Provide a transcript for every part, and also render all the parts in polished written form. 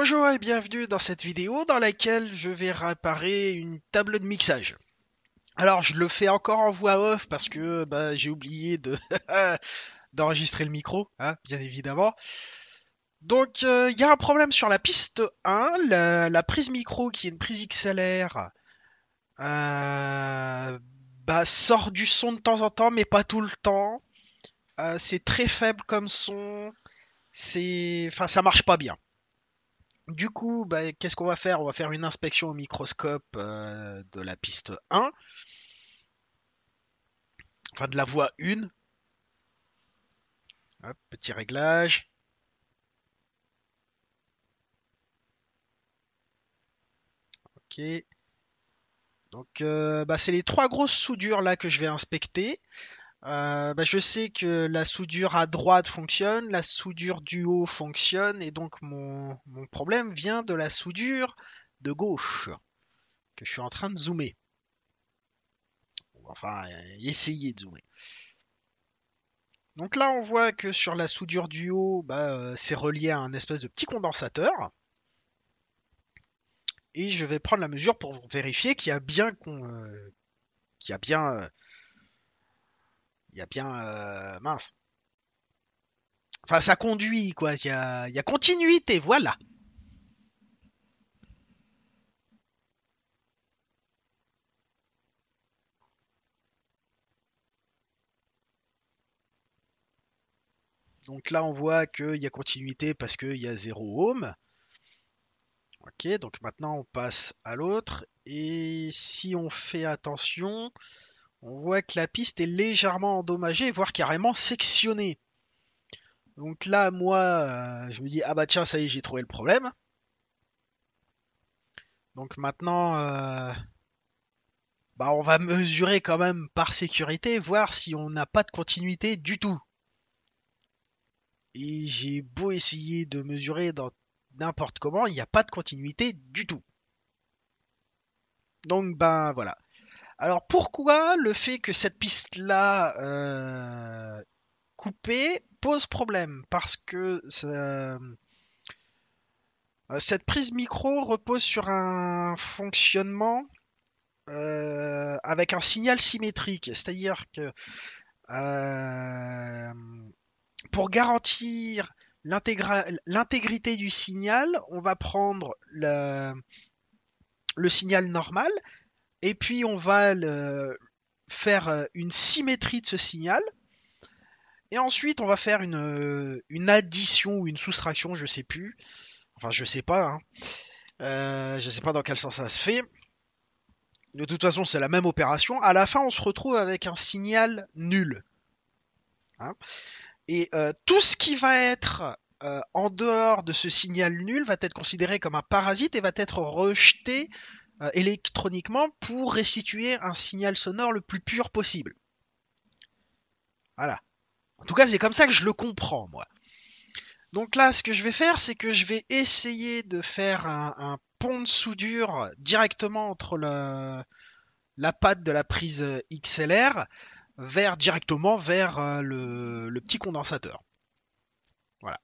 Bonjour et bienvenue dans cette vidéo dans laquelle je vais réparer une table de mixage. Alors je le fais encore en voix off parce que j'ai oublié d'enregistrer le micro, hein, bien évidemment. Donc il y a un problème sur la piste 1, la prise micro qui est une prise XLR euh, sort du son de temps en temps mais pas tout le temps. C'est très faible comme son, ça marche pas bien. Du coup, qu'est-ce qu'on va faire? On va faire une inspection au microscope de la piste 1, enfin de la voie 1. Hop, petit réglage. Ok. Donc, c'est les trois grosses soudures là que je vais inspecter. Je sais que la soudure à droite fonctionne, la soudure du haut fonctionne, et donc mon problème vient de la soudure de gauche que je suis en train de zoomer. Enfin, essayer de zoomer. Donc là, on voit que sur la soudure du haut, c'est relié à un espèce de petit condensateur. Et je vais prendre la mesure pour vérifier qu'il y a bien qu'il y a bien il y a bien mince. Enfin, ça conduit quoi. Il y a continuité, voilà. Donc là, on voit qu'il y a continuité parce qu'il y a 0 ohm. Ok, donc maintenant on passe à l'autre. Et si on fait attention, on voit que la piste est légèrement endommagée, voire carrément sectionnée. Donc là, moi, je me dis, ah bah tiens, ça y est, j'ai trouvé le problème. Donc maintenant, on va mesurer quand même par sécurité, voir si on n'a pas de continuité du tout. Et j'ai beau essayer de mesurer dans n'importe comment, il n'y a pas de continuité du tout. Donc voilà. Alors pourquoi le fait que cette piste-là coupée pose problème? Parce que cette prise micro repose sur un fonctionnement avec un signal symétrique, c'est-à-dire que euh, pour garantir l'intégrité du signal, on va prendre le signal normal et puis on va faire une symétrie de ce signal. Et ensuite, on va faire une addition ou une soustraction, je sais plus. Enfin, je sais pas. Hein. Je sais pas dans quel sens ça se fait. De toute façon, c'est la même opération. À la fin, on se retrouve avec un signal nul. Hein. Et tout ce qui va être en dehors de ce signal nul va être considéré comme un parasite et va être rejeté électroniquement pour restituer un signal sonore le plus pur possible. Voilà. En tout cas, c'est comme ça que je le comprends, moi. Donc là, ce que je vais faire, c'est que je vais essayer de faire un pont de soudure directement entre la patte de la prise XLR directement vers le petit condensateur. Voilà.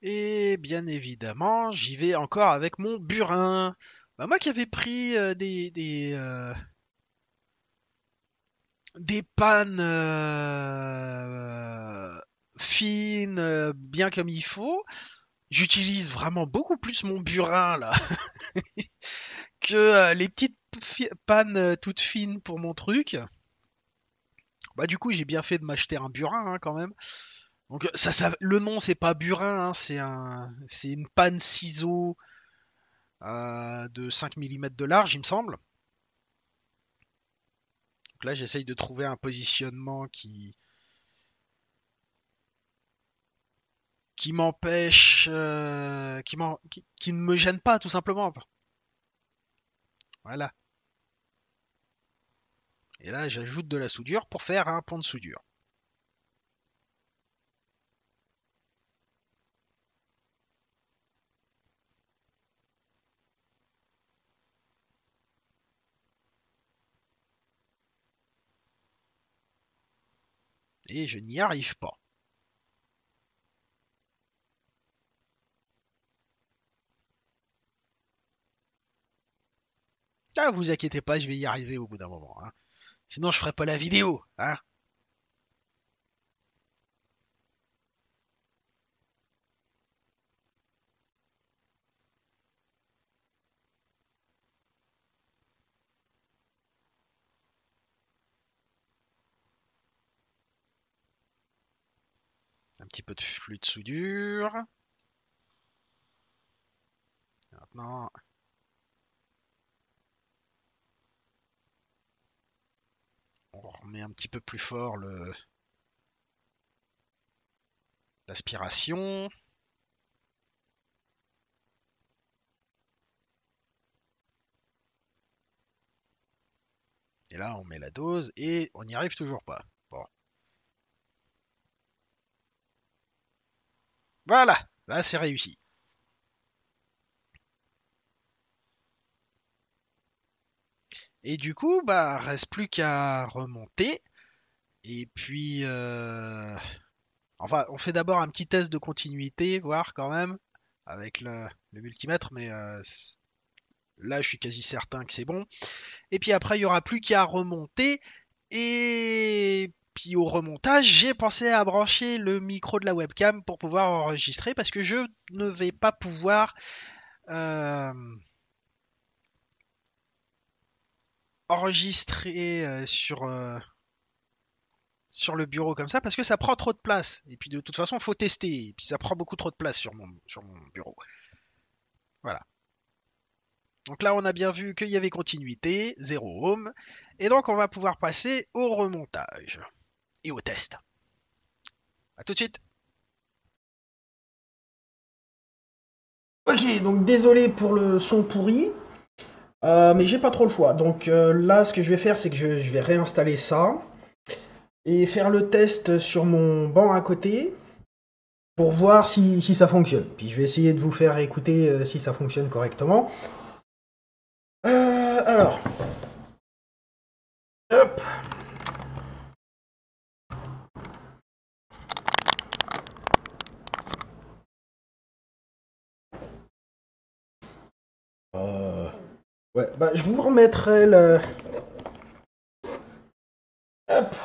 Et bien évidemment, j'y vais encore avec mon burin. Moi qui avais pris des pannes fines, bien comme il faut, j'utilise vraiment beaucoup plus mon burin là que les petites pannes toutes fines pour mon truc. Du coup, j'ai bien fait de m'acheter un burin hein, quand même. Donc le nom c'est pas burin, hein, c'est une panne ciseau de 5 mm de large, il me semble. Donc là, j'essaye de trouver un positionnement qui m'empêche, qui ne me gêne pas, tout simplement. Voilà. Et là, j'ajoute de la soudure pour faire un pont de soudure. Et je n'y arrive pas. Ah, vous inquiétez pas, je vais y arriver au bout d'un moment, hein. Sinon, je ferai pas la vidéo, hein. Un petit peu de flux de soudure. Maintenant, on remet un petit peu plus fort l'aspiration. Et là, on met la dose et on n'y arrive toujours pas. Bon. Voilà, là, c'est réussi. Et du coup, bah, reste plus qu'à remonter. Et puis, enfin, on fait d'abord un petit test de continuité, voir quand même, avec le multimètre, mais là, je suis quasi certain que c'est bon. Et puis après, il y aura plus qu'à remonter. Et puis au remontage, j'ai pensé à brancher le micro de la webcam pour pouvoir enregistrer, parce que je ne vais pas pouvoir euh, enregistrer sur le bureau comme ça, parce que ça prend trop de place. Et puis de toute façon, il faut tester. Et puis ça prend beaucoup trop de place sur mon bureau. Voilà. Donc là, on a bien vu qu'il y avait continuité, 0 ohm. Et donc, on va pouvoir passer au remontage et au test. A tout de suite. Ok, donc désolé pour le son pourri, mais j'ai pas trop le choix. Donc là, ce que je vais faire, c'est que je vais réinstaller ça et faire le test sur mon banc à côté pour voir si ça fonctionne. Puis je vais essayer de vous faire écouter si ça fonctionne correctement. Alors, hop. Ouais, bah je vous remettrai le. Hop.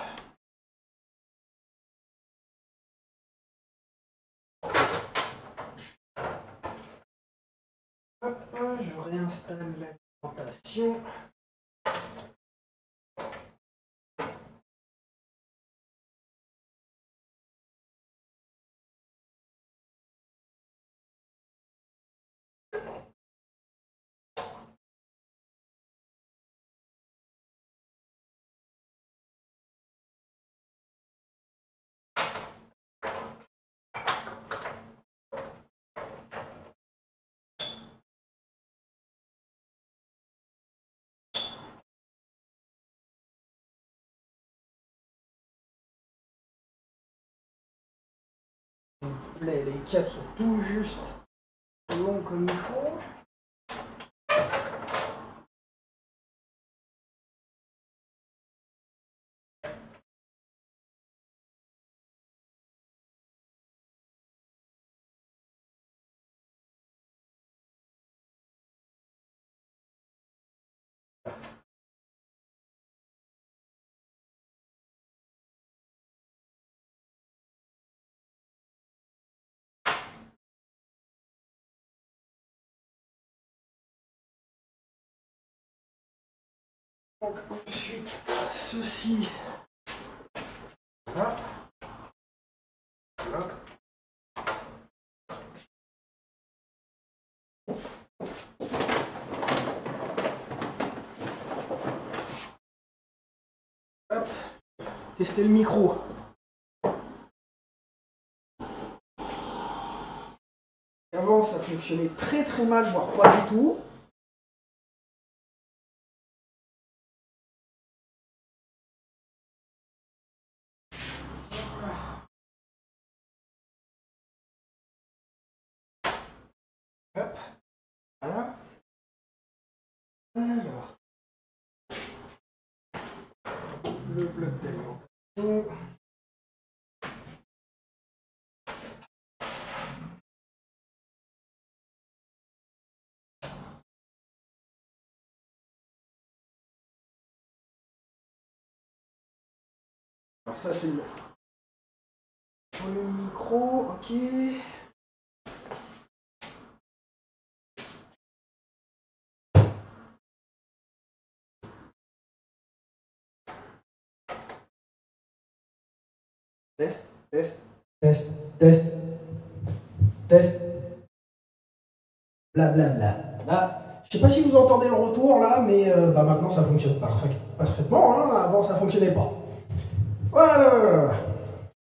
Hop, je réinstalle l'alimentation. Les câbles sont tout juste longs comme il faut. Donc ensuite, ceci, là, là. Hop. Tester le micro. Avant, ça fonctionnait très très mal, voire pas du tout. Hop. Voilà. Alors. Le bloc d'alimentation. Alors ça c'est le micro, ok. Test, test, test, test, test. Blablabla. Là, je sais pas si vous entendez le retour là, mais maintenant ça fonctionne parfaitement. Hein. Avant ça fonctionnait pas. Voilà.